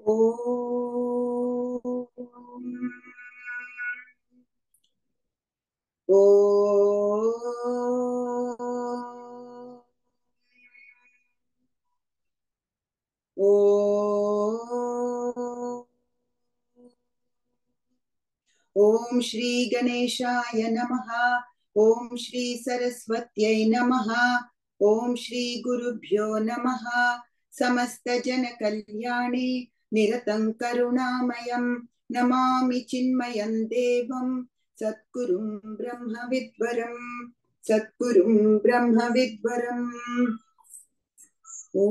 ॐ ॐ ॐ श्री गणेशाय नमः। ॐ श्री सरस्वत्यै नमः। ॐ श्री गुरुभ्यो नमः। समस्त जन कल्याणे निरतं करुणामयं नमामि चिन्मयं देवं सद्गुरुं ब्रह्मविद्वरं सद्गुरुं ब्रह्मविद्वरम्। ॐ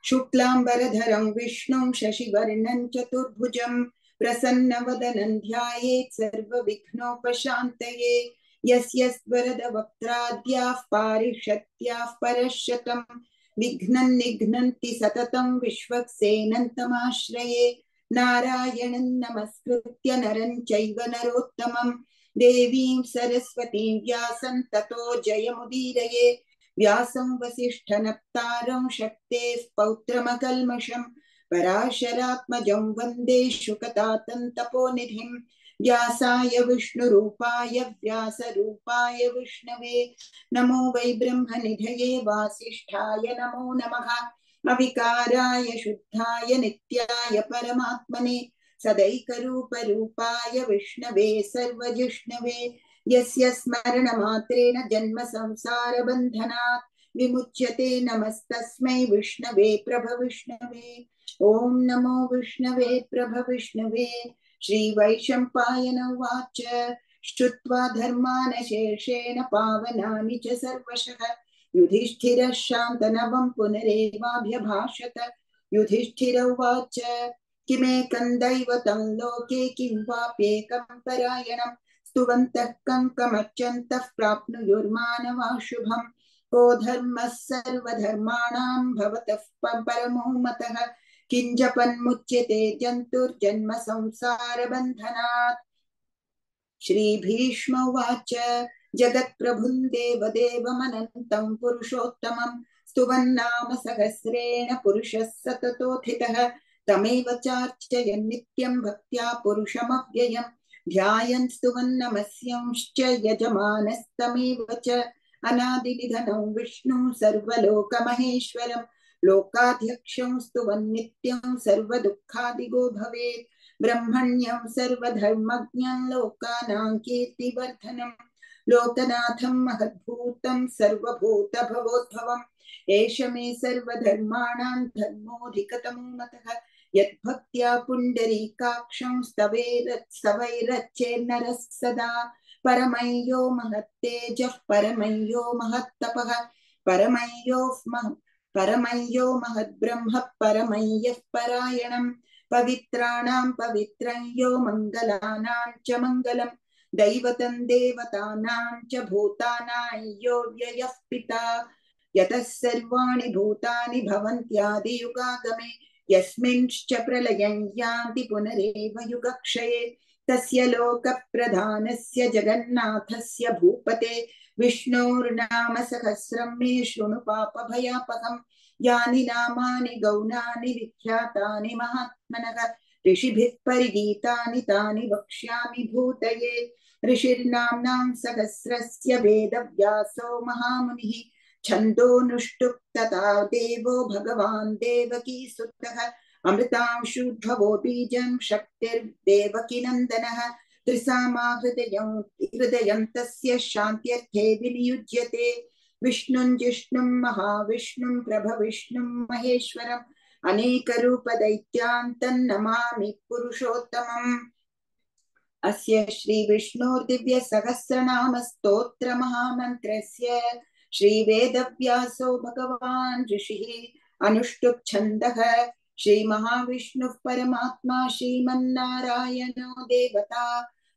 शुक्लाम्बरधरं विष्णुं शशिवर्णं चतुर्भुजं प्रसन्नवदनं ध्यायेत् सर्वविघ्नोपशान्तये। यस्य वरदवक्त्राद्याः पारिषत्याः परश्शतं विघ्नं निघ्नन्ति सततं विश्वक्सेनन्तमाश्रये। नारायणं नमस्कृत्य नरं चैव नरोत्तमं देवीं सरस्वतीं व्यासं ततो जयमुदीरये। व्यासं वसिष्ठनप्तारं शक्तेः पौत्रमकल्मषं पराशरात्मजं वन्दे शुकतातं तपोनिधिं। व्यासाय विष्णुरूपाय व्यासरूपाय विष्णवे नमो वै ब्रह्मनिधये वासिष्ठाय नमो नमः। अविकाराय शुद्धाय नित्याय परमात्मने सदैकरूपरूपाय विष्णवे सर्वजिष्णवे यस्य स्मरणमात्रेण जन्म संसार बन्धनात् विमुच्यते। नमस्तस्मै विष्णवे प्रभविष्णवे। ॐ नमो विष्णवे प्रभविष्णवे। श्रीवैशम्पायन उवाच श्रुत्वा धर्मान् शेषेण पावनानि च सर्वशः युधिष्ठिरः शान्तनवं पुनरेवाभ्यभाषत। युधिष्ठिर उवाच किमेकं दैवतं लोके किं वाप्येकं परायणम् स्तुवन्तः कङ्कमर्चन्तः प्राप्नुयुर्मानवाः शुभम्। को धर्मः सर्वधर्माणां भवतः परमो मतः किञ्जपन्मुच्यते जन्तुर्जन्म संसारबन्धनात्। श्रीभीष्म उवाच जगत्प्रभुं देवदेवमनन्तं पुरुषोत्तमं स्तुवन्नाम सहस्रेण पुरुषः सततोत्थितः तमेव चार्चयन् नित्यं भक्त्या पुरुषमव्ययम् ध्यायन् स्तुवन्नमस्यांश्च यजमानस्तमेव च अनादिनिधनं विष्णुं सर्वलोकमहेश्वरं लोकाध्यक्षं स्तुवन्नित्यं सर्वदुःखादिगो भवेत् ब्रह्मण्यं सर्वधर्मज्ञं लोकानां कीर्तिवर्धनं लोकनाथं महद्भूतं सर्वभूतभवोद्भवम् एष मे सर्वधर्माणां धर्मोऽधिकतमो मतः यद्भक्त्या पुण्डरीकाक्षं स्तवैरच्चेन्नरः सदा परमय्यो महत्तेजः परमय्यो महत्तपः परमय्यो महद्ब्रह्म परमय्यः परायणम् पवित्राणां पवित्रं यो मंगलानां च मंगलम् दैवतं देवतानां च भूतानां यो व्ययः पिता यतः सर्वाणि भूतानि भवन्त्यादियुगागमे यस्मिंश्च प्रलयं यान्ति पुनरेव युगक्षये तस्य लोकप्रधानस्य जगन्नाथस्य भूपते विष्णोर्नाम सहस्रं मे शृणु पापभयापहम् यानि नामानि गौणानि विख्यातानि महात्मनः ऋषिभिः परिगीतानि तानि वक्ष्यामि भूतये ऋषिर्नाम्नां सहस्रस्य वेदव्यासो महामुनिः छन्दोनुष्टुप् तथा देवो भगवान् देवकीसुतः अमृतांशुद्भवो बीजं शक्तिर्देवकी नन्दनः त्रिसामा हृदयं तस्य शान्त्यर्थे विनियुज्यते विष्णुं जिष्णुं महाविष्णुं प्रभविष्णुं महेश्वरम् अनेकरूपदैत्यान्तन्नमामि पुरुषोत्तमम् अस्य श्रीविष्णोर्दिव्यसहस्रनाम स्तोत्र महामन्त्रस्य श्रीवेदव्यासो भगवान् ऋषिः अनुष्टुप् छन्दः श्रीमहाविष्णुः परमात्मा श्रीमन्नारायणो देवता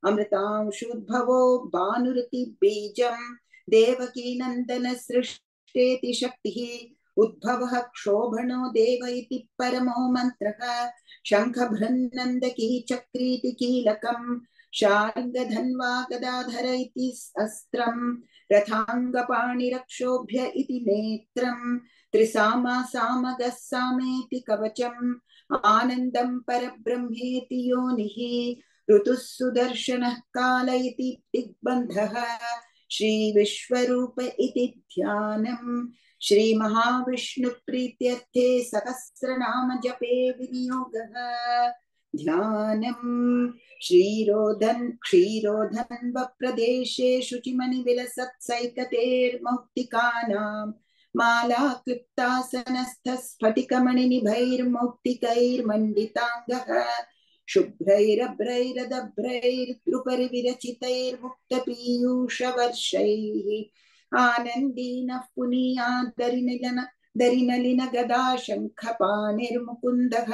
अमृतांशुद्भवो भानुरिति बीजं देवकी नन्दन सृष्टेति शक्तिः उद्भवः क्षोभणो देव इति परमो मन्त्रः शङ्खभृन्नन्दकी चक्रीति कीलकम् शार्ङ्गधन्वा गदाधर इति अस्त्रम् रथाङ्गपाणिरक्षोभ्य इति नेत्रम् त्रिसामा सामगः सामेति कवचम् आनन्दं परब्रह्मेति योनिः ऋतुः सुदर्शनः काल इति दिग्बन्धः श्री विश्वरूप इति ध्यानम् श्री महाविष्णु प्रीत्यर्थे सहस्रनाम जपे विनियोगः ध्यानम् क्षीरोधन्व प्रदेशे शुचिमणि विलसत्सैकतेर्मौक्तिकानां माला क्लिप्तासनस्थ स्फटिकमणिनिभैर्मौक्तिकैर्मण्डिताङ्गः शुभ्रैरभ्रैरदभ्रैर्द्रुपरि विरचितैर्मुक्तपीयूषवर्षैः आनन्दीनः पुनीयादरिनलिन गदा शङ्खपाणिर्मुकुन्दः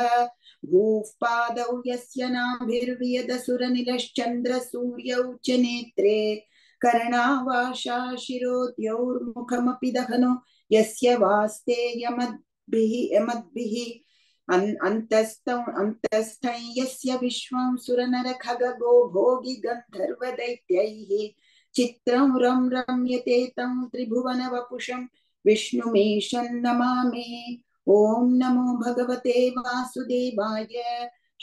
भूः पादौ यस्य नाभिर्वियदसुरनिलश्चन्द्रसूर्यौ च नेत्रे कर्णावाशा शिरोद्यौर्मुखमपि दहनो यस्य वास्ते यमद्भिः अन्तस्थं यस्य विश्वं सुरनरखगो भोगि गन्धर्वदैत्यैः चित्रं रम्यते तं त्रिभुवनवपुषं विष्णुमीशं नमामि। ॐ नमो भगवते वासुदेवाय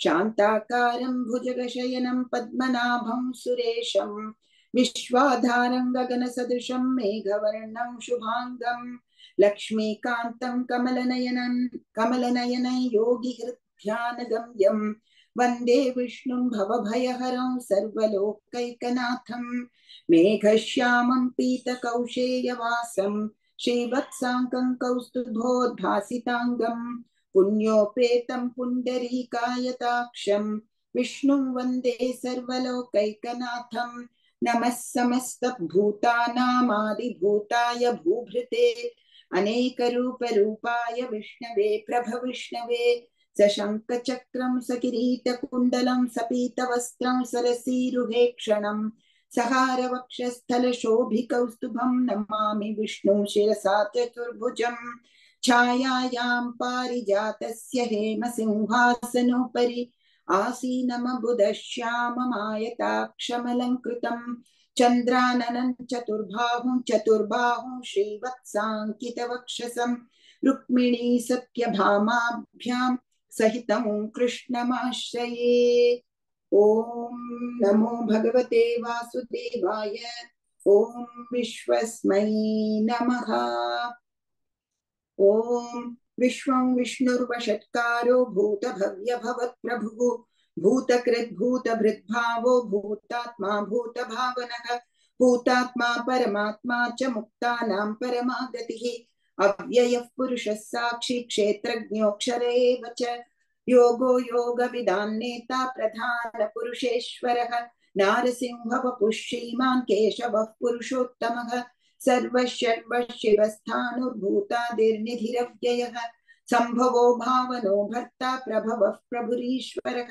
शान्ताकारं भुजगशयनं पद्मनाभं सुरेशं विश्वाधारं गगनसदृशं मेघवर्णं शुभांगं लक्ष्मीकान्तं कमलनयनं योगिहृद्ध्यानगम्यं वन्दे विष्णुं भवभयहरं सर्वलोकैकनाथं मेघश्यामं पीतकौशेयवासं श्रीवत्साङ्कं कौस्तुभोद्भासिताङ्गं पुण्योपेतं पुण्डरीकायताक्षं विष्णुं वन्दे सर्वलोकैकनाथं नमः समस्तभूतानामादिभूताय भूभृते अनेकरूपरूपाय विष्णवे प्रभविष्णवे सशङ्खचक्रं सकिरीटकुण्डलं सपीतवस्त्रं सरसीरुहेक्षणं सहारवक्षस्थलशोभिकौस्तुभं नमामि विष्णुं शिरसा चतुर्भुजं छायायां पारिजातस्य हेमसिंहासनोपरि आसीनमबुधश्याममायताक्षमलङ्कृतं चन्द्राननं चतुर्बाहुं श्रीवत्साङ्कितवक्षसं रुक्मिणी सत्यभामाभ्यां सहितं कृष्णमाश्रये। ॐ नमो भगवते वासुदेवाय। ॐ विश्वस्मै नमः। ॐ विश्वं विष्णुर्वषट्कारो भूतभव्यभवत्प्रभुः भूतकृद्भूतभृद्भावो भूतात्मा भूतभावनः भूतात्मा परमात्मा च मुक्तानां परमागतिः अव्ययः पुरुषः साक्षी क्षेत्रज्ञोऽक्षर एव च योगो योगविदान्नेता प्रधानपुरुषेश्वरः नारसिंहवपुः श्रीमान् केशवः पुरुषोत्तमः सर्वशिवस्थाणुर्भूतादिर्निधिरव्ययः सम्भवो भावनो भर्ता प्रभवः प्रभुरीश्वरः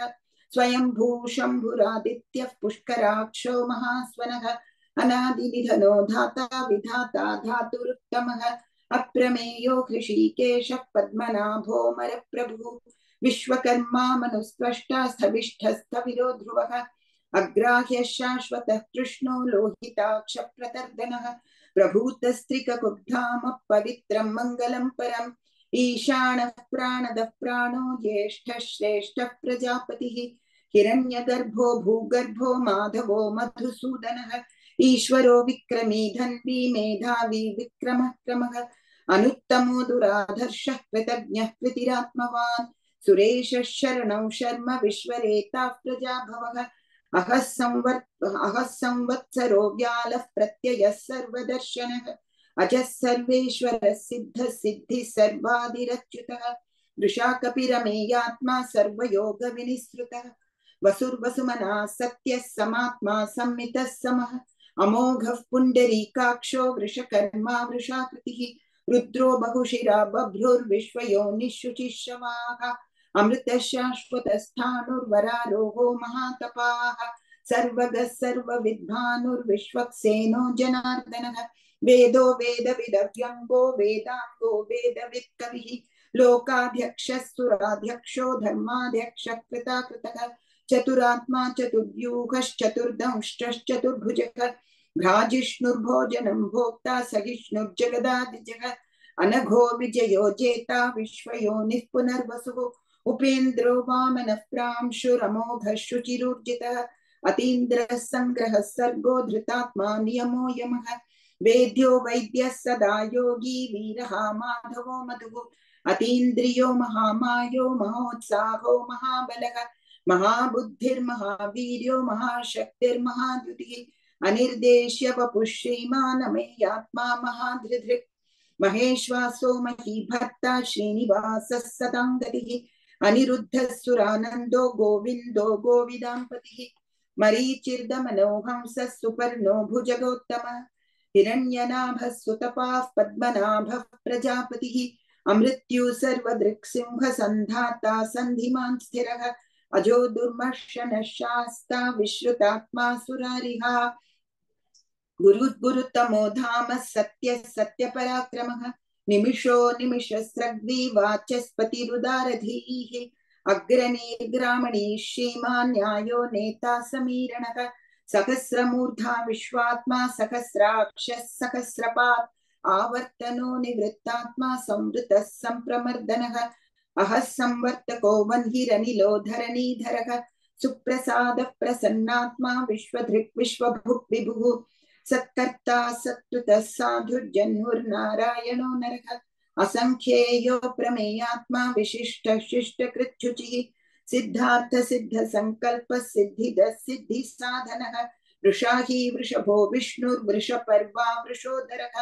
स्वयंभू शम्भुरादित्यः पुष्कराक्षो महास्वनः अनादिनिधनो धाता विधाता धातुरुत्तमः अप्रमेयो हृषीकेशः पद्मनाभो मरप्रभुः विश्वकर्मा मनुस्त्वष्टा स्थविष्ठस्थविरो ध्रुवः अग्राह्य शाश्वतः कृष्णो लोहिताक्ष प्रतर्दनः प्रभूतस्त्रिककुब्धाम पवित्रं मङ्गलं परम् ईशानः प्राणदः प्राणो ज्येष्ठः श्रेष्ठः प्रजापतिः हिरण्यगर्भो भूगर्भो माधवो मधुसूदनः ईश्वरो विक्रमी धन्वी मेधावी विक्रमः क्रमः अनुत्तमो दुराधर्षः कृतज्ञः कृतिरात्मवान् सुरेशः शरणौ शर्म विश्वरेताः प्रजाभवः अहः संवत्सरो व्यालः प्रत्ययः सर्वदर्शनः अजः सर्वेश्वरः सिद्धः सिद्धिः सर्वादिरच्युतः वृषाकपिरमेयात्मा सर्वयोगविनिसृतः वसुर्वसुमनः सत्यः समात्मा संमितः समः अमोघः पुण्डरीकाक्षो वृषकर्मा वृषाकृतिः रुद्रो बहुशिरा बभ्रुर्विश्वयोनिः अमृतः शाश्वतस्थाणुर्वरारोहो महातपाः सर्वगः सर्वविद्भानुर्विश्वक्सेनो जनार्दनः वेदो वेदविदव्यङ्गो वेदाङ्गो वेदवित्कविः लोकाध्यक्षः सुराध्यक्षो धर्माध्यक्षः कृताकृतः चतुरात्मा चतुर्व्यूहश्चतुर्दंष्टश्चतुर्भुजः भ्राजिष्णुर्भोजनं भोक्ता सहिष्णुर्जगदादिजः अनघो विजयो जेता विश्वयोनिः पुनर्वसुः उपेन्द्रो वामनः प्रांशुरमोघः शुचिरूर्जितः अतीन्द्रः संग्रहः सर्गो धृतात्मा नियमो यमः वेद्यो वैद्यः सदा योगी वीरः माधवो मधुः अतीन्द्रियो महामायो महोत्साहो महाबलः महाबुद्धिर्महावीर्यो महाशक्तिर्महाद्युतिः अनिर्देश्य वपुः श्रीमानमेयात्मा महाधृधृक् महेश्वासो महीभर्ता श्रीनिवासः सताङ्गतिः अनिरुद्धः सुरानन्दो गोविन्दो गोविदाम्पतिः मरीचिर्दमनो हंसः सुपर्णो भुजगोत्तमः हिरण्यनाभः सुतपाः पद्मनाभः प्रजापतिः अमृत्यु सर्वदृक्सिंह सन्धाता सन्धिमान् स्थिरः अजो दुर्मर्शनः शास्ता विश्रुतात्मा सुरारिहा गुरुतमो धाम सत्य सत्य पराक्रमः निमिषो निमिषस्रग्वी वाचस्पतिरुदारधीः अग्रनीर्ग्रामणी श्रीमान् न्यायो नेता समीरणः सहस्रमूर्धा विश्वात्मा सहस्राक्षः सहस्रपात् आवर्तनो निवृत्तात्मा संवृतः संप्रमर्दनः अहः संवर्तको वह्निरनिलो धरणीधरः सुप्रसादः प्रसन्नात्मा विश्वधृक् विश्वभुक् विभुः सत्कर्ता सत्कृतः साधुर्जन्मुर्नारायणो नरः असंख्येयो प्रमेयात्मा विशिष्टः शिष्टकृच्छुचिः सिद्धार्थ सिद्ध संकल्प सिद्धिदः सिद्धि साधनः वृषाही वृषभो विष्णुर्वृषपर्वा वृषोदरः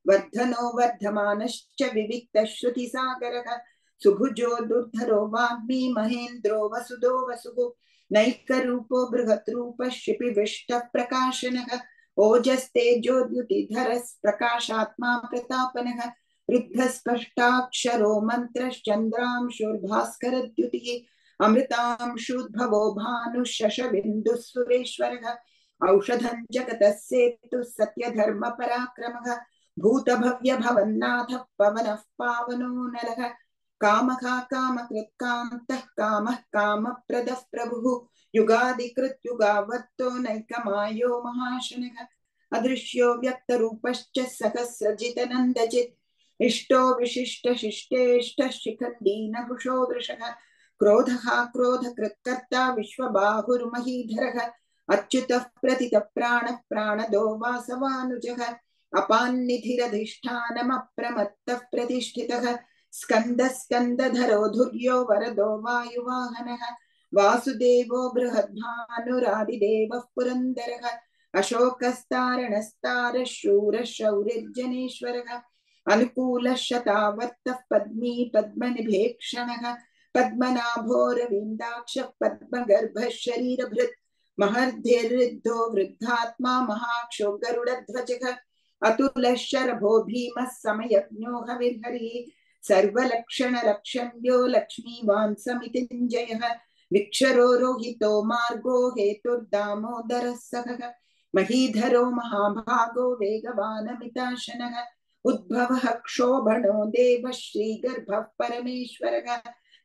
वर्धनो वर्धमानश्च विविक्तः श्रुतिसागरः सुभुजो दुर्धरो वाग्मी महेन्द्रो वसुदो वसुः नैकरूपो बृहद्रूपः शिपिविष्टः प्रकाशनः ओजस्तेजोद्युतिधरः प्रकाशात्मा प्रतापनः रुद्धस्पष्टाक्षरो मन्त्रश्चन्द्रांशुर्भास्करद्युतिः अमृतांशुद्भवो भानुः शशबिन्दुः सुरेश्वरः औषधं जगतः सेतुः सत्यधर्म पराक्रमः भूतभव्यभवन्नाथः पवनः पावनो नरः कामः कामकृत्कान्तः कामः कामप्रदः प्रभुः युगादिकृत् युगावर्तो नैकमायो महाशनः अदृश्यो व्यक्तरूपश्च सहस्रजितनन्दजित् इष्टो विशिष्टशिष्टेष्टः शिखण्डी नहुषो वृषः क्रोधः क्रोधकृत्कर्ता विश्वबाहुर्महीधरः अच्युतः प्रतितः प्राणः प्राणदो वासवानुजः अपान्निधिरधिष्ठानमप्रमत्तः प्रतिष्ठितः स्कन्दः स्कन्दधरो धुर्यो वरदो वायुवाहनः वासुदेवो बृहद्भानुरादिदेवः पुरन्दरः अशोकस्तारणस्तारः शूरः शौरिर्जनेश्वरः अनुकूलः शतावर्तः पद्मी पद्मनिभेक्षणः पद्मनाभोरविन्दाक्षः पद्मगर्भः शरीरभृत् महर्धिर्ऋद्धो वृद्धात्मा महाक्षो गरुडध्वजः अतुलः शरभो भीमः समयज्ञो हविर्हरिः सर्वलक्षणलक्षण्यो लक्ष्मीवान् समितिञ्जयः विक्षरो रोहितो मार्गो हेतुर्दामोदरः सहः महीधरो महाभागो वेगवानमिताशनः उद्भवः क्षोभणो देवः श्रीगर्भः परमेश्वरः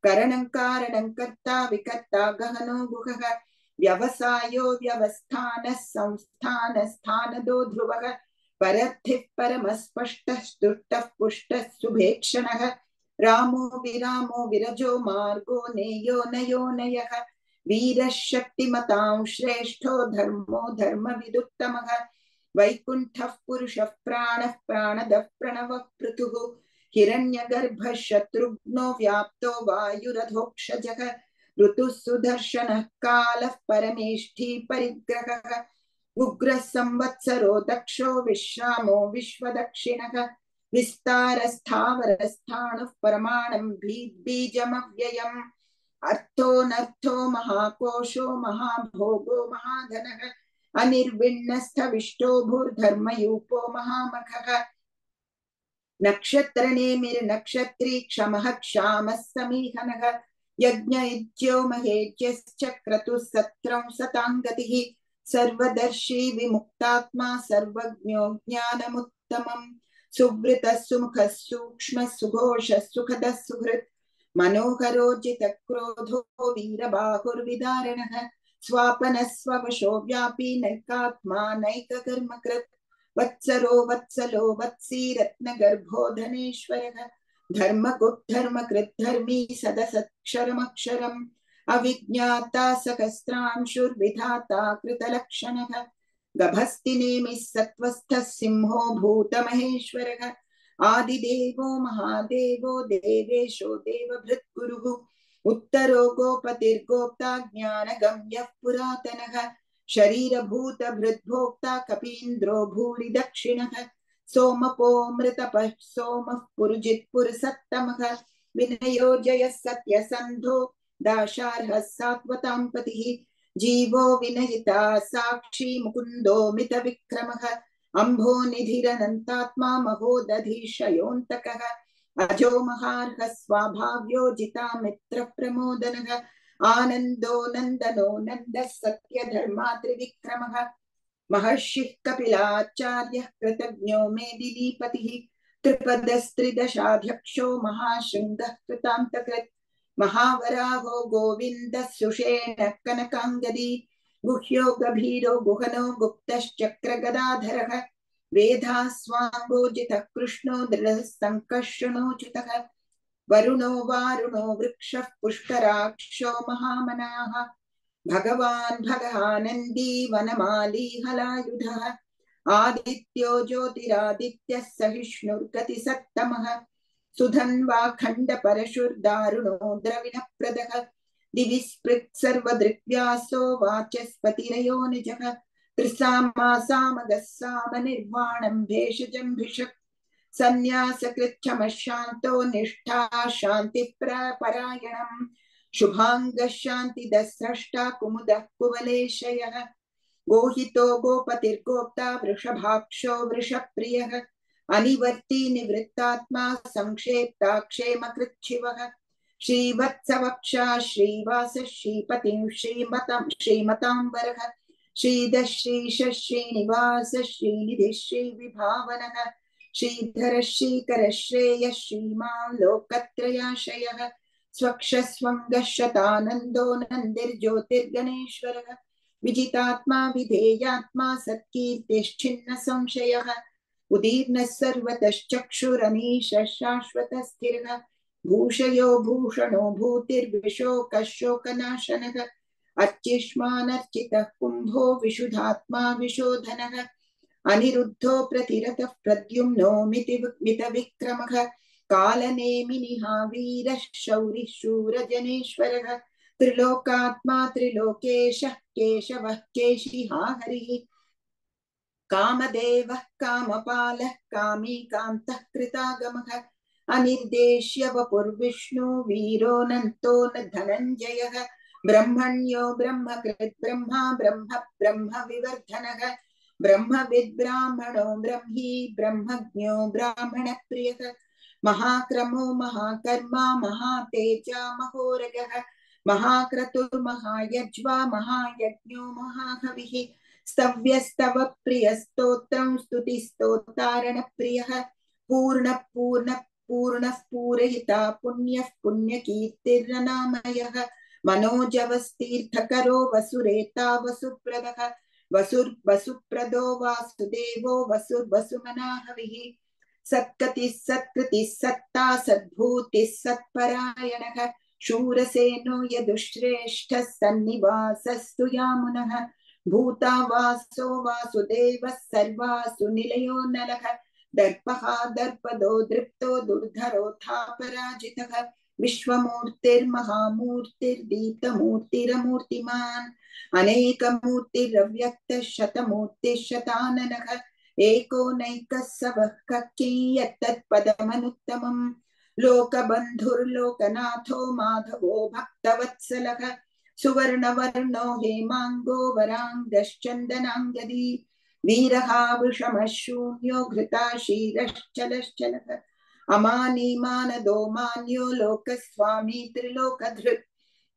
करणं कारणं कर्ता विकर्ता गहनो गुहः व्यवसायो व्यवस्थानः संस्थानः स्थानदो ध्रुवः परर्थिः परमस्पष्टः स्तुष्टः पुष्टः सुभेक्षणः रामो विरामो विरजो मार्गो नेयो नयो नयः वीरः शक्तिमतां श्रेष्ठो धर्मो धर्मविदुत्तमः वैकुण्ठः पुरुषः प्राणः प्राणदः प्रणवः पृथुः हिरण्यगर्भः शत्रुघ्नो व्याप्तो वायुरधोक्षजः ऋतुः सुदर्शनः कालः परमेष्ठी परिग्रहः उग्रः संवत्सरो दक्षो विश्रामो विश्वदक्षिणः विस्तारस्थावरस्थाणुः परमाणं बीजमव्ययम् अर्थोऽनर्थो महाकोशो महाभोगो महाधनः अनिर्विण्णस्थविष्टो भूर्धर्मयूपो महामखः नक्षत्रनेमिर्नक्षत्री क्षमः क्षामः समीहनः यज्ञयुज्यो महेज्यश्च क्रतुः सत्रं सताङ्गतिः सर्वदर्शी विमुक्तात्मा सर्वज्ञो ज्ञानमुत्तमम् सुवृतः सुमुखः सूक्ष्मः सुघोषः सुखदः सुहृत् मनोहरो जितक्रोधो वीरबाहुर्विदारणः स्वापनस्ववशो व्यापी नैकात्मा नैककर्मकृत् वत्सरो वत्सलो वत्सी रत्नगर्भो धनेश्वरः धर्मकृत् धर्मी सदसत्क्षरमक्षरम् अविज्ञाता सहस्रांशुर्विधाता कृतलक्षणः गभस्तिनेमिः सत्त्वस्थः सिंहो भूतमहेश्वरः आदिदेवो महादेवो देवेशो देवभृत्गुरुः उत्तरो गोपतिर्गोप्ता ज्ञानगम्यः पुरातनः शरीरभूतभृद्भोक्ता कपीन्द्रो भूरि दक्षिणः सोमपोऽमृतपः सोमः पुरुजित्पुरसत्तमः विनयो जयः सत्यसन्धो दाशार्हः सात्वतां पतिः जीवो विनयिता साक्षी मुकुन्दो मितविक्रमः अम्भो निधिरनन्तात्मा महोदधीशयोऽन्तकः अजो महार्हः स्वाभाव्यो जिता मित्रप्रमोदनः आनन्दो नन्दनो नन्दः सत्यधर्मा त्रिविक्रमः महर्षिः कपिलाचार्यः कृतज्ञो मेदिनीपतिः त्रिपदस्त्रिदशाध्यक्षो महाशृङ्गः कृतान्तकृत् महावराहो गोविन्दः सुषेणः कनकाङ्गदी गुह्यो गभीरो गुहनो गुप्तश्चक्रगदाधरः वेदास्वाङ्गोजितः कृष्णो दृढः सङ्कर्षणोचितः वरुणो वारुणो वृक्षः पुष्कराक्षो महामनाः भगवान् भगानन्दी वनमाली हलायुधः आदित्यो ज्योतिरादित्यः सहिष्णुर्गतिसत्तमः सुधन्वा खण्डपरशुर्दारुणो द्रविणप्रदः दिवि स्पृक् सर्वदृग्व्यासो वाचस्पतिरयो निजः त्रिसामासामगः सामनिर्वाणं भेषजम्भिषक् सन्न्यासकृच्छमशान्तो निष्ठा शान्तिपरायणम् शुभांगः शान्तिदः स्रष्टा कुमुदः कुवलेशयः गोहितो गोपतिर्गोप्ता वृषभाक्षो वृषप्रियः अनिवर्ती निवृत्तात्मा संक्षेप्ता क्षेमकृच्छिवः श्रीवत्सवक्षा श्रीवास श्रीपतिं श्रीमतांबरः श्रीधः श्रीश श्रीनिवास श्रीनिधिः श्रीविभावनः श्रीधर श्रीकर श्रेयः श्रीमान् लोकत्रयाशयः स्वक्षस्वङ्गशतानन्दो नन्दिर्ज्योतिर्गणेश्वरः विजितात्मा विधेयात्मा सत्कीर्तिश्छिन्न संशयः उदीर्णः सर्वतश्चक्षुरनीशः शाश्वतः स्थिरः भूषयो भूषणो भूतिर्विशोकः शोकनाशनः अर्चिष्मानर्चितः कुम्भो विशुधात्मा विशोधनः अनिरुद्धो प्रतिरतः प्रद्युम्नो मितविक्रमः कालनेमिनिहा वीरः शौरिः शूरजनेश्वरः त्रिलोकात्मा त्रिलोकेशः केशवः केशिहा हरिः कामदेवः कामपालः कामी कान्तः कृतागमः अनिर्देश्य वपुर्विष्णु वीरोऽनन्तो न धनञ्जयः ब्रह्मण्यो ब्रह्मकृत् ब्रह्मा ब्रह्म ब्रह्म विवर्धनः ब्रह्मविद् ब्राह्मणो ब्रह्मी ब्रह्मज्ञो ब्राह्मणप्रियः महाक्रमो महाकर्मा महातेजा महोरगः महाक्रतुर्महायज्वा महायज्ञो महाहविः स्तव्यस्तव प्रियस्तोत्रं स्तुतिस्तोतारण प्रियः पूर्णः पूर्णः पूर्णः पूरहिता पुण्यः पुण्यकीर्तिर्नामयः मनोजवस्तीर्थकरो वसुरेता वसुप्रदः वसुप्रदो वासुदेवो वसुमनाहविः सत्कतिः सत्कृतिः सत्ता सद्भूतिः सत्परायणः शूरसेनो यदुश्रेष्ठः सन्निवासस्तु यामुनः भूता वासो वासुदेवः सर्वासु निलयो नलः दर्पः दर्पदो दृप्तो दुर्धरोऽथापराजितः विश्वमूर्तिर्महामूर्तिर्दीप्तमूर्तिरमूर्तिमान् अनेकमूर्तिरव्यक्तः शतमूर्तिः शताननः एको नैकः स वः यत्तत्पदमनुत्तमम् लोकबन्धुर्लोकनाथो माधवो भक्तवत्सलः सुवर्णवर्णो हेमाङ्गो वराङ्गश्चन्दनाङ्गदी वीरः वृषमशून्यो घृताशीरश्चलश्चलः अमानी मानदो मान्यो लोकस्वामी त्रिलोकधृत्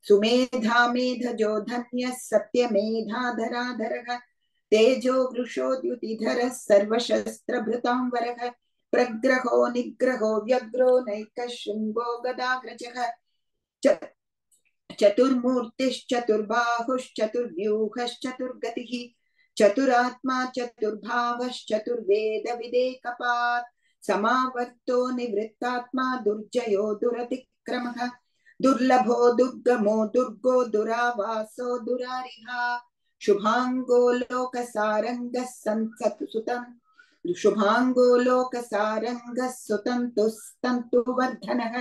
सुमेधा मेधजो धन्यः सत्यमेधाधराधरः तेजो वृषोद्युतिधरः सर्वशस्त्रभृतांवरः प्रग्रहो निग्रहो व्यग्रो नैकः शृङ्गो गदाग्रजः चतुर्मूर्तिश्चतुर्बाहुश्चतुर्व्यूहश्चतुर्गतिः चतुरात्मा चतुर्भावश्चतुर्वेद विदेकपात् समावर्तो निवृत्तात्मा दुर्जयो दुरतिक्रमः दुर्लभो दुर्गमो दुर्गो दुरावासो दुरारिहा शुभांगो लोकसारंगः संसत्सुतं शुभांगो लोकसारंगः सुतंतुस्तंतुवर्धनः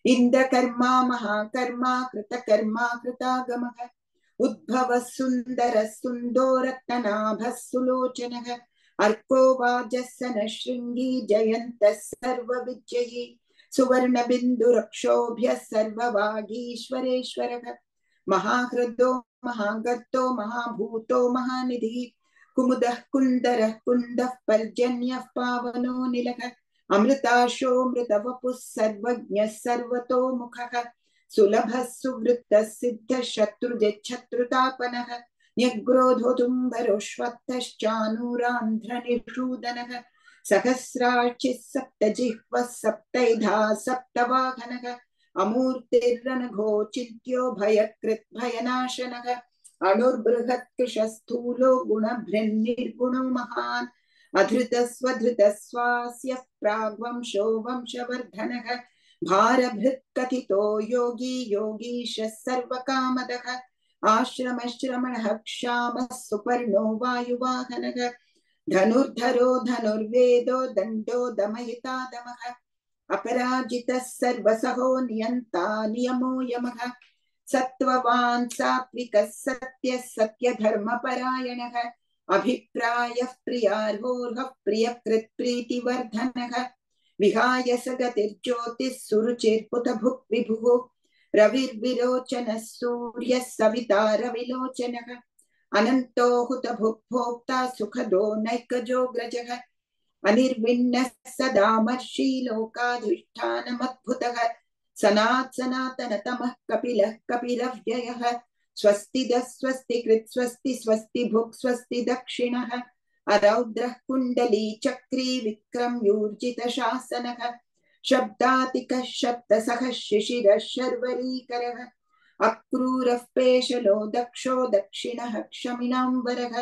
इंद्रकर्मा महाकर्मा कृतकर्मा कृतागमः उद्भवः सुन्दरः सुन्दोरत्ननाभः सुलोचनः अर्को वाजः शृंगी जयन्तः सर्वविजयी सुवर्णबिन्दुरक्षोभ्यः सर्ववागीश्वरेश्वरः महाहृदो महागर्तो महाभूतो महानिधिः कुमुदः कुन्दरः कुन्दः पर्जन्यः पावनो निलः अमृताशो मृतवपुः सर्वज्ञः सर्वतोमुखः सुलभः सुवृत्तः सिद्धः शत्रुजिच्छत्रुतापनः न्यग्रोधोदुम्बरोऽश्वत्थश्चानूरान्ध्रनिषूदनः सहस्रार्चिः सप्तजिह्वः सप्तैधा सप्तवाहनः अमूर्तिर्नघो चिन्त्यो भयकृत् भयनाशनः अणुर्बृहत्कृशस्थूलो गुणभृन्निर्गुणो महान् अधृतस्वधृतस्वास्य प्राग्वंशो वंशवर्धनः भारभृत्कथितो योगी योगीशः सर्वकामदः आश्रमश्रमणः क्षामः सुपर्णो वायुवाहनः धनुर्धरो धनुर्वेदो दण्डो दमयिता दमः अपराजितः सर्वसहो नियन्ता नियमो यमः सत्त्ववान् सात्विकः सत्यः सत्यधर्मपरायणः अभिप्रायः प्रियार्होर्हः प्रियकृत् प्रीतिवर्धनः विहाय सगतिर्ज्योतिः सुरुचिर्पुतभुक् विभुः रविर्विरोचनः सूर्यः सविता रविलोचनः अनन्तो हुतभुक्भोक्ता सुखदो नैकजोग्रजः अनिर्विण्णः सदामर्षि लोकाधिष्ठानमद्भुतः सनातनतमः कपिलः कपिरव्ययः स्वस्तिदः स्वस्तिकृत् स्वस्ति स्वस्ति भुक् स्वस्ति दक्षिणः अरौद्रः कुण्डली चक्री विक्रम्यूर्जितशासनः शब्दातिकः शब्दसखः शिशिरः शर्वरीकरः अक्रूरः पेशलो दक्षो दक्षिणः क्षमिणाम्बरः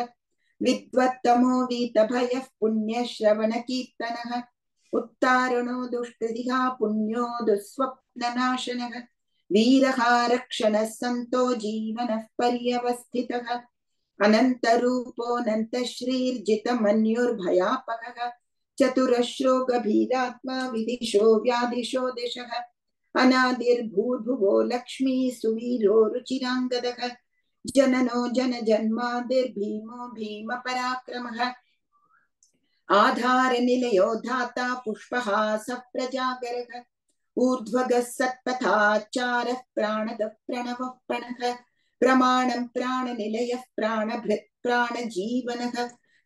विद्वत्तमो वीतभयः पुण्यश्रवणकीर्तनः उत्तारणो दुष्कृतिहा पुण्यो दुःस्वप्ननाशनः वीरः रक्षणः सन्तो जीवनः पर्यवस्थितः अनन्तरूपोऽनन्तश्रीर्जितमन्युर्भयापकः चतुरश्रो गभीरात्मा विदिशो व्यादिशो दिशः अनादिर्भूर्भुवो लक्ष्मी सुवीरो रुचिराङ्गदः जननो जनजन्मादिर्भीमो भीमपराक्रमः आधारनिलयो धाता पुष्पहासः प्रजागरः ऊर्ध्वगः सत्पथाचारः प्राणदः प्रणवः प्रणः प्रमाणं प्राणनिलयः प्राणभृत् प्राणजीवनः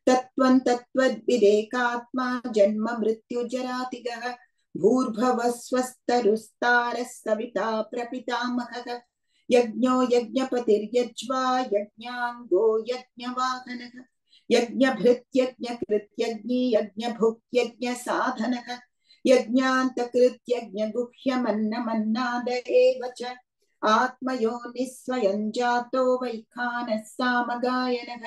तत्त्वं तत्त्वद्विदेकात्मा जन्म मृत्युजरातिगः भूर्भुवः स्वस्तरुस्तारः सविता प्रपितामहः यज्ञो यज्ञपतिर्यज्वा यज्ञाङ्गो यज्ञवाहनः यज्ञभृत् यज्ञकृत् यज्ञी यज्ञभुक् यज्ञसाधनः यज्ञान्तकृत् यज्ञगुह्यमन्नमन्नाद एव च आत्मयोनिः स्वयं जातो वैखानः सामगायनः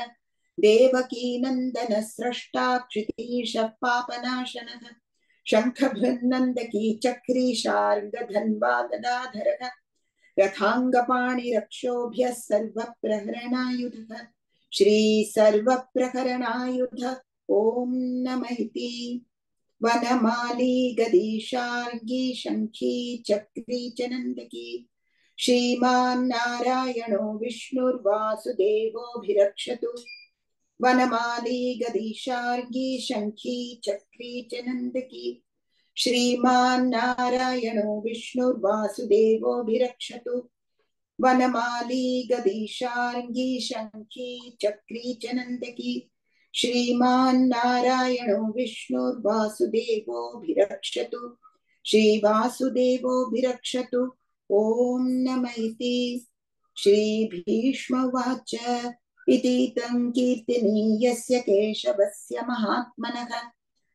देवकीनन्दनः स्रष्टा क्षितीशः पापनाशनः शङ्खभृन्नन्दकी चक्री शार्ङ्गधन्वा गदाधरः रथाङ्गपाणिरक्षोभ्यः सर्वप्रहरणायुधः श्री सर्वप्रहरणायुध ॐ नमः इति वनमाली गदीशार्ङ्गी शङ्खी चक्री च नन्दकी श्रीमान् नारायणो विष्णुर्वासुदेवोऽभिरक्षतु वनमाली गदीशार्ङ्गी शङ्खी चक्री च नन्दकी श्रीमान् नारायणो विष्णुर्वासुदेवोऽभिरक्षतु वनमाली गदीशार्ङ्गी शङ्खी चक्री च नन्दकी श्रीमान् नारायणो विष्णुर्वासुदेवोऽभिरक्षतु श्रीवासुदेवोऽभिरक्षतु ॐ नमः इति श्रीभीष्मवाच इतीतं कीर्तनीयस्य केशवस्य महात्मनः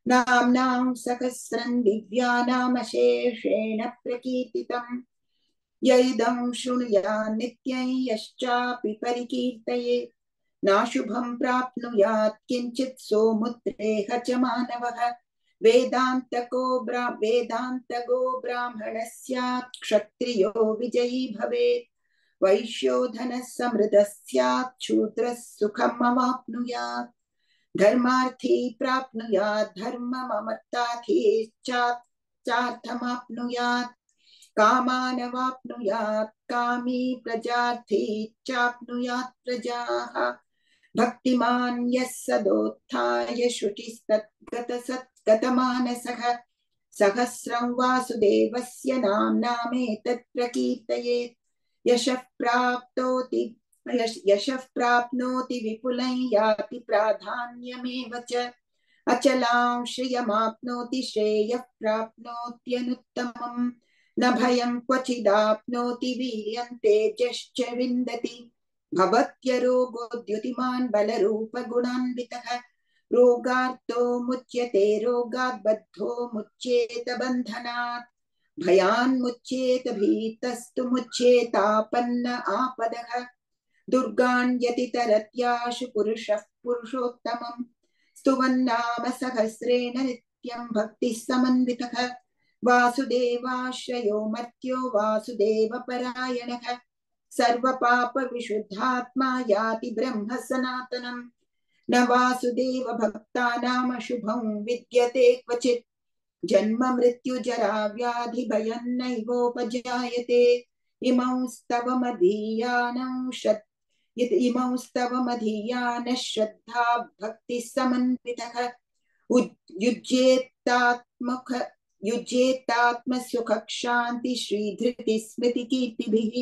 नाम्नां सहस्रं दिव्यानामशेषेण प्रकीर्तितम् यैदं शृणुयात् नित्यं यश्चापि परिकीर्तयेत् नाशुभं प्राप्नुयात् किंचित् सोमुद्रेह च मानवः वेदान्तगो ब्राह्मणस्यात् क्षत्रियो विजयी भवेत् वैश्यो धनः समृद्धः स्यात् शूद्रः सुखम् अवाप्नुयात् धर्मार्थी प्राप्नुयात् धर्मममर्तार्थी चार्थमाप्नुयात् कामानवाप्नुयात् कामी प्रजार्थी चाप्नुयात् प्रजाः भक्तिमान् यः सदोत्थाय शुचिस्तद्गतमानसः सहस्रं वासुदेवस्य नाम्नामेतत् प्रकीर्तयेत् यशः प्राप्नोति विपुलं याति प्राधान्यमेव च अचलां श्रियमाप्नोति श्रेयः प्राप्नोत्यनुत्तमम् न भयं क्वचिदाप्नोति वीर्यं तेजश्च विन्दति भवत्यरोगोद्युतिमान् बलरूपगुणान्वितः रोगार्तो मुच्यते रोगात् बद्धो मुच्येत बन्धनात् भयान्मुच्येत भीतस्तु मुच्येतापन्न आपदः दुर्गान् यतितरत्याशु पुरुषः पुरुषोत्तमम् स्तुवन्नाम सहस्रेण नित्यं भक्तिः समन्वितः वासुदेवाश्रयो मर्त्यो वासुदेवपरायणः सर्वपापविशुद्धात्मा याति ब्रह्म सनातनम् न वासुदेव भक्तानाम शुभं विद्यते क्वचित् जन्म मृत्यु जरा व्याधि भयं नैवोपजायते इमौ स्तव मदीयानः श्रद्धा भक्तिः समन्वितः युज्येतात्मसुखक्षान्ति श्रीधृति स्मृति कीर्तिभिः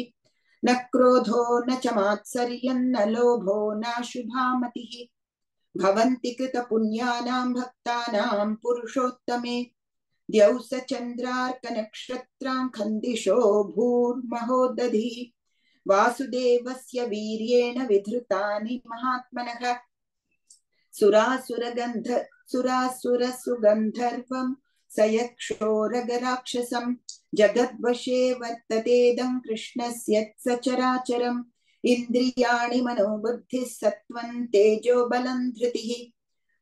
न क्रोधो न च मात्सर्यं न लोभो न शुभामतिः भवन्ति कृतपुण्यानां भक्तानां पुरुषोत्तमे द्यौस चन्द्रार्कनक्षत्रां खन्दिशो भूर्महोदधिः वासुदेवस्य वीर्येण विधृतानि महात्मनः सुरासुरसुगन्धर्वं सयक्षोरगराक्षसं जगद्वशे वर्ततेदं कृष्णस्य सचराचरम् इन्द्रियाणि मनोबुद्धिः सत्त्वं तेजो बलं धृतिः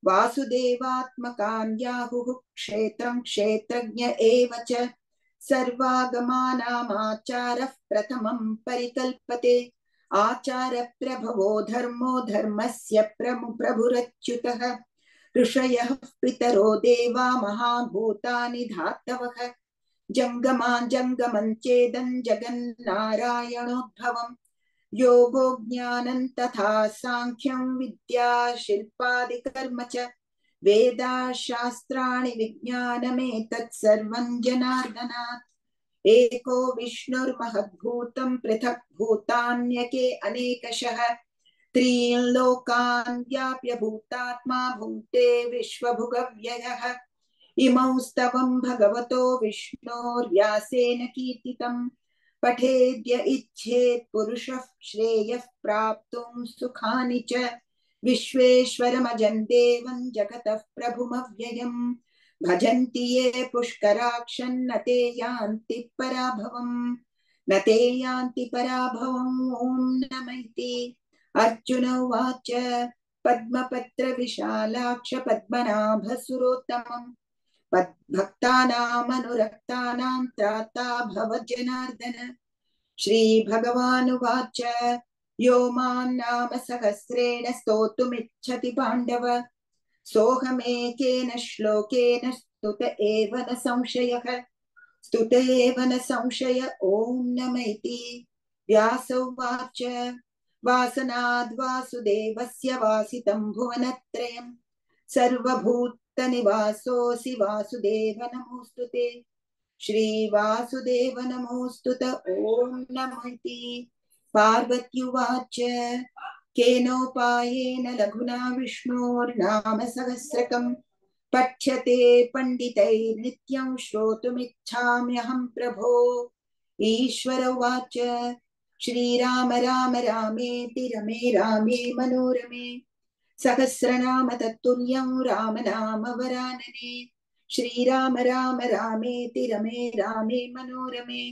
वासुदेवात्मकान् याहुः क्षेत्रं क्षेत्रज्ञ एव च सर्वागमानामाचारः प्रथमं परिकल्पते आचार प्रभवो धर्मो धर्मस्य प्रभुरच्युतः ऋषयः पितरो देवा महाभूतानि धातवः जंगमं चेदं जगन्नारायणोद्भवम् योगो ज्ञानं तथा सांख्यं विद्या शिल्पादिकर्म च वेदाशास्त्राणि विज्ञानमेतत् सर्वं जनार्दनात् एको विष्णुर्महद्भूतं पृथक् भूतान्यके अनेकशः त्रीन् लोकान् व्याप्य भूतात्मा भूते विश्वभुगव्ययः इमौ स्तवं भगवतो विष्णोर्व्यासेन कीर्तितम् पठेद्य इच्छेत् पुरुषः श्रेयः प्राप्तुं सुखानि च विश्वेश्वरमजं देवं जगतः प्रभुमव्ययम् भजन्ति ये पुष्कराक्षं न ते यान्ति पराभवम् ॐ नमैति अर्जुन उवाच पद्मपत्र विशालाक्ष पद्मनाभसुरोत्तमम् भक्तानामनुरक्तानां त्राता भवज्जनार्दन श्रीभगवानुवाच यो मां नाम सहस्रेण स्तोतुमिच्छति पाण्डव सोऽहमेकेन श्लोकेन स्तुत एव न संशय ॐ नमैति व्यास उवाच वासनाद् वासुदेवस्य वासितं भुवनत्रयम् सर्वभूतनिवासोऽसि वासुदेव नमोऽस्तुते श्रीवासुदेव नमोऽस्तुत ॐ नमैति पार्वत्युवाच केनोपायेन लघुना विष्णोर्नाम सहस्रकम् पठ्यते पण्डितैर्नित्यं श्रोतुमिच्छाम्यहं प्रभो ईश्वर उवाच श्रीराम राम रामेति रमे रामे मनोरमे सहस्रनाम तत्तुल्यं राम नाम वरानने श्रीराम राम रामेति रमे रामे मनोरमे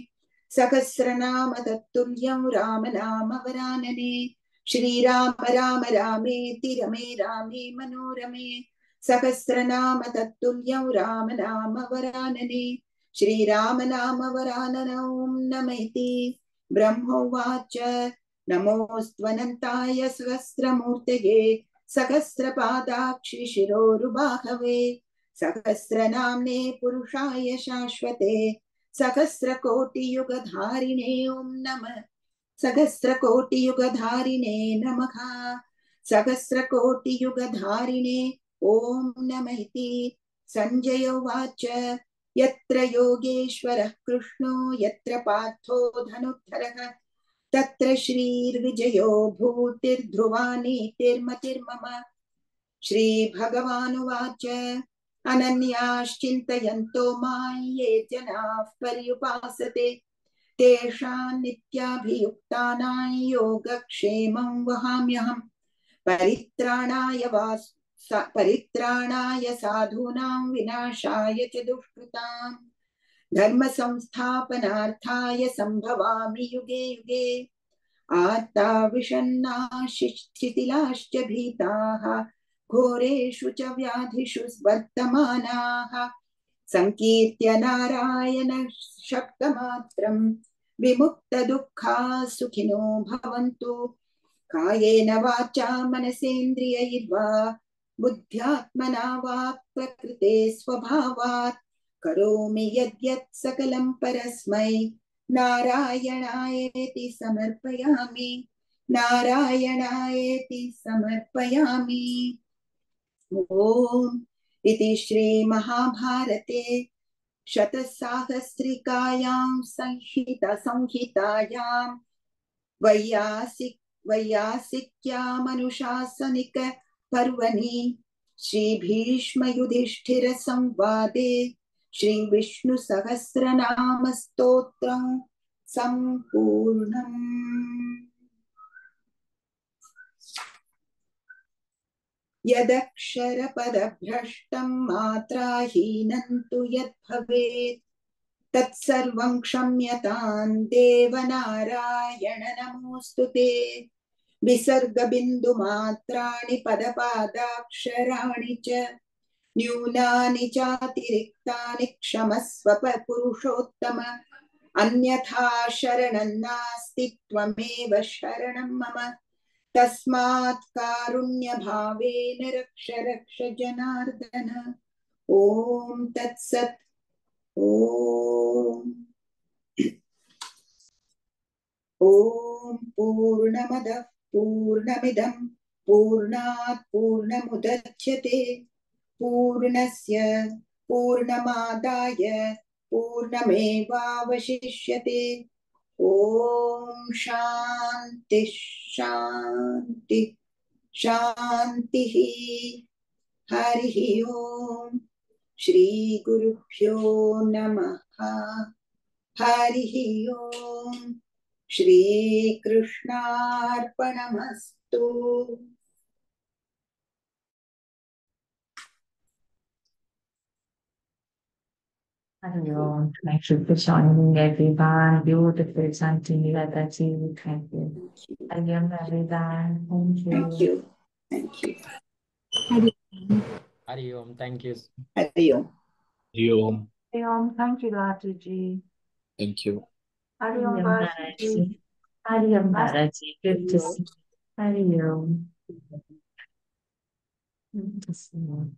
सहस्रनाम तत्तुल्यं राम नाम वरानने श्रीराम राम रामेति रमे रामे मनोरमे सहस्रनाम तत्तुल्यं राम नाम वरानने श्रीराम नाम वराननौ नमैति ब्रह्मोवाच नमोऽस्त्वनन्ताय सहस्रमूर्तये सहस्रपादाक्षि शिरोरुबाहवे सहस्रनाम्ने पुरुषाय शाश्वते सहस्रकोटियुगधारिणे ओं नमः सहस्रकोटियुगधारिणे नमः सहस्रकोटियुगधारिणे ओं नमः इति संजय उवाच यत्र योगेश्वरः कृष्णो यत्र पार्थो धनुर्धरः तत्र श्रीर्विजयो भूतिर्ध्रुवा नीतिर्मतिर्मम श्रीभगवानुवाच अनन्याश्चिन्तयन्तो मां ये जनाः पर्युपासते तेषां नित्याभियुक्तानां योगक्षेमं वहाम्यहम् परित्राणाय साधूनां विनाशाय च दुष्कृताम् धर्म संस्थापनार्थाय संभवामि युगे युगे आर्ता विषण्णाः भीताः घोरेषु च व्याधिषु वर्तमानाः संकीर्त्य नारायण शब्दमात्रं विमुक्तदुःखाः सुखिनो भवन्तु कायेन वाचा मनसेन्द्रियैर्वा बुद्ध्यात्मना वा प्रकृते स्वभावात् करोमि यद्यत् सकलं परस्मै नारायणायेति समर्पयामि नारायणायेति समर्पयामि। ओम इति श्री महाभारते शतसाहस्रिकायां संहितायां वैयासिक्यामनुशासनिक पर्वणि श्री भीष्म युधिष्ठिर संवादे श्री विष्णु सहस्रनाम स्तोत्रं संपूर्णम्। यदक्षरपदभ्रष्टं मात्राहीनं तु यद्भवेत् तत्सर्वं क्षम्यतां देवनारायण नमोऽस्तु ते विसर्गबिन्दुमात्राणि पदपादाक्षराणि च न्यूनानि चातिरिक्तानि क्षमस्व पुरुषोत्तम अन्यथा शरणं नास्ति त्वमेव शरणं मम तस्मात् कारुण्यभावेन रक्ष रक्ष जनार्दन। ओम तत्सत्। ओम पूर्णमदः पूर्णमिदं पूर्णात् पूर्णमुदच्यते पूर्णस्य पूर्णमादाय पूर्णमेवावशिष्यते। ओम शांति शांति शांति। हरि ओम श्री गुरुभ्यो नमः। हरि ओम Shri कृष्णार्पणमस्तु। Hello, thank you for joining everyone. Beautiful chanting, Lataji. Thank you. Hello, everyone. Thank you. Thank you. Thank you. Hari Om. Thank you. Hari Om. Hari Om. Hari Om. Thank you, Lataji. Thank you. Hari Om, Lataji. Hari Om, Lataji. Good to see you. Hari Om. Good to see you.